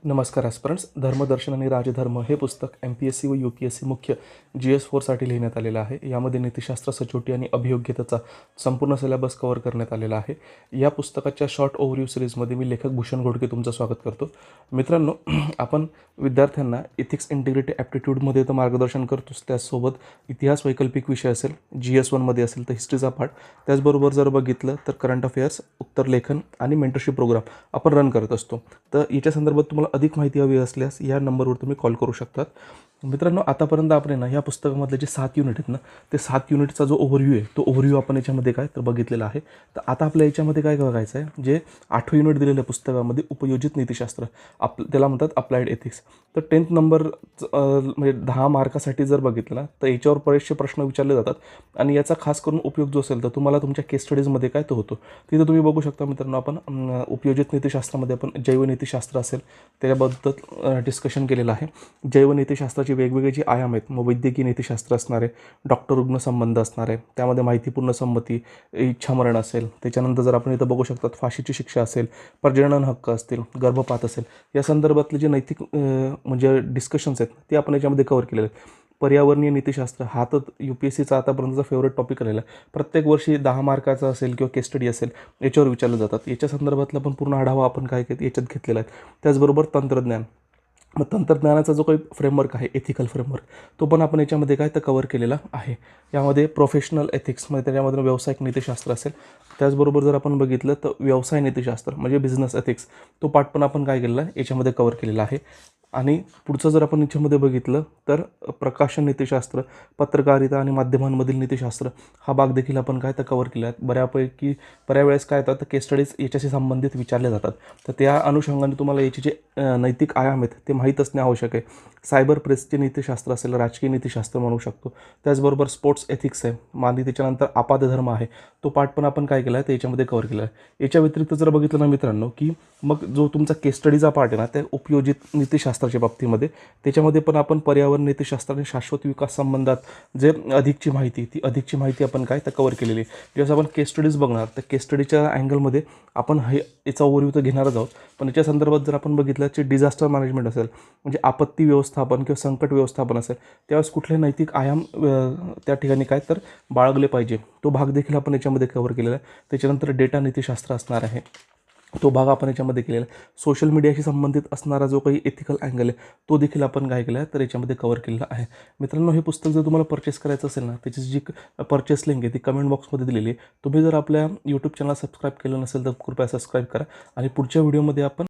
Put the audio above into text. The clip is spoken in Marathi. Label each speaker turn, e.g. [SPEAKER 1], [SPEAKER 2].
[SPEAKER 1] नमस्कार ॲस्पिरंट्स. धर्मदर्शन आणि राजधर्म हे पुस्तक MPSC व UPSC मुख्य GS4साठी लिहिण्यात आलेलं आहे. यामध्ये नीतिशास्त्र, सचोटी आणि अभियोग्यतेचा संपूर्ण सिलेबस कव्हर करण्यात आलेला आहे. या पुस्तकाच्या शॉर्ट ओव्हरव्ह्यू सिरीजमध्ये मी लेखक भूषण घोडके तुमचं स्वागत करतो. मित्रांनो, आपण विद्यार्थ्यांना इथिक्स, इंटिग्रिटी, ॲप्टिट्यूडमध्ये तर मार्गदर्शन करतोच, त्याचसोबत इतिहास वैकल्पिक विषय असेल, GS1मध्ये असेल तर हिस्ट्रीचा पाठ, त्याचबरोबर जर बघितलं तर करंट अफेअर्स, उत्तरलेखन आणि मेंटरशिप प्रोग्राम आपण रन करत असतो. तर याच्या संदर्भात तुम्हाला अधिक माहिती हवी असल्यास या नंबरवर तुम्ही कॉल करू शकतात. मित्रांनो, आतापर्यंत आपण ना या पुस्तकामधले जे 7 युनिट आहेत ना, ते 7 युनिटचा जो ओव्हरव्ह्यू आहे तो ओव्हरव्ह्यू आपण याच्यामध्ये काय तर बघितलेला आहे. तर आता आपल्या याच्यामध्ये काय बघायचं आहे, जे 8वं युनिट दिलेलं आहे पुस्तकामध्ये, उपयोजित नीतिशास्त्र, त्याला म्हणतात अप्लाइड एथिक्स. तर 10th नंबर म्हणजे 10 मार्कासाठी जर बघितलं ना, तर याच्यावर बरेचसे प्रश्न विचारले जातात आणि याचा खास करून उपयोग जो असेल तर तुम्हाला तुमच्या केस स्टडीजमध्ये काय तो होतो. तिथं तुम्ही बघू शकता मित्रांनो, आपण उपयोजित नीतिशास्त्रामध्ये आपण जैवनीतिशास्त्र असेल त्याबद्दल डिस्कशन केलेलं आहे. जैवनीतिशास्त्राचे वेगवेगळे जे आयाम आहेत, मग वैद्यकीय नीतिशास्त्र असणार आहे, डॉक्टर रुग्ण संबंध असणार आहे, त्यामध्ये माहितीपूर्ण संमती, इच्छामरण असेल, त्याच्यानंतर जर आपण इथं बघू शकतात फाशीची शिक्षा असेल, प्रजनन हक्क असतील, गर्भपात असेल, या संदर्भातले जे नैतिक म्हणजे डिस्कशन्स आहेत ते आपण याच्यामध्ये कव्हर केलेले आहेत. पर्यावरणीय नीतिशास्त्र हा तर UPSCचा आतापर्यंतचा फेवरेट टॉपिक राहिला आहे. प्रत्येक वर्षी 10 मार्काचा असेल किंवा केस स्टडी असेल याच्यावर विचारले जातात. याच्या संदर्भातला पण पूर्ण आढावा आपण काय याच्यात घेतलेला आहे. त्याचबरोबर तंत्रज्ञान, मग तंत्रज्ञानाचा जो काही फ्रेमवर्क आहे, एथिकल फ्रेमवर्क, तो पण आपण याच्यामध्ये काय तर कव्हर केलेला आहे. यामध्ये प्रोफेशनल एथिक्स म्हणजे त्याच्यामध्ये व्यावसायिक नीतिशास्त्र असेल, त्याचबरोबर जर आपण बघितलं तर व्यवसाय नीतिशास्त्र म्हणजे बिझनेस एथिक्स, तो पाठ पण आपण काय केलेला आहे याच्यामध्ये कव्हर केलेला आहे. आणि पुढचं जर आपण याच्यामध्ये बघितलं तर प्रकाशन नीतिशास्त्र, पत्रकारिता आणि माध्यमांमधील नीतिशास्त्र हा भाग देखील आपण काय तर कव्हर केला आहे. बऱ्या वेळेस काय येतात तर केस स्टडीज याच्याशी संबंधित विचारले जातात. तर त्या अनुषंगाने तुम्हाला याचे जे नैतिक आयाम आहेत ते माहीत असणे आवश्यक आहे. सायबर प्रेसचे नीतिशास्त्र असेल, राजकीय नीतिशास्त्र म्हणू शकतो, त्याचबरोबर स्पोर्ट्स एथिक्स आहे, आणि त्याच्यानंतर आपातधर्म आहे, तो पाठ पण आपण काय केला आहे तर याच्यामध्ये कव्हर केला आहे. याच्या व्यतिरिक्त जर बघितलं ना मित्रांनो, की मग जो तुमचा केस स्टडीचा पार्ट आहे ना, त्या उपयोजित नीतिशास्त्राच्या बाबतीमध्ये त्याच्यामध्ये पण आपण पर्यावरण नीतिशास्त्र आणि शाश्वत विकास संबंधात जे अधिकची माहिती आपण काय तर कव्हर केलेली आहे. जेव्हा आपण केस स्टडीज बघणार तर केस स्टडीच्या अँगलमध्ये आपण याचा ओव्हरव्ह्यू तर घेणारच आहोत, पण याच्या संदर्भात जर आपण बघितलं की डिझास्टर मॅनेजमेंट असेल म्हणजे आपत्ती व्यवस्थापन किंवा संकट व्यवस्थापन असेल, त्यावेळेस कुठले नैतिक आयाम त्या ठिकाणी काय तर बाळगले पाहिजे, तो भाग देखील आपण याच्यामध्ये कव्हर केलेला आहे. त्याच्यानंतर डेटा नीतिशास्त्र असणार आहे, तो भाग आपण याच्यामध्ये केलेला आहे. सोशल मीडियाशी संबंधित असणारा जो काही एथिकल अँगल आहे तो देखील आपण काय केला आहे तर याच्यामध्ये कव्हर केलेला आहे. मित्रांनो, हे पुस्तक जर तुम्हाला परचेस करायचं असेल ना, त्याची जी परचेस लिंक आहे ती कमेंट बॉक्समध्ये दिलेली आहे. तुम्ही जर आपल्या यूट्यूब चॅनल सबस्क्राईब केलं नसेल तर कृपया सबस्क्राईब करा आणि पुढच्या व्हिडिओमध्ये आपण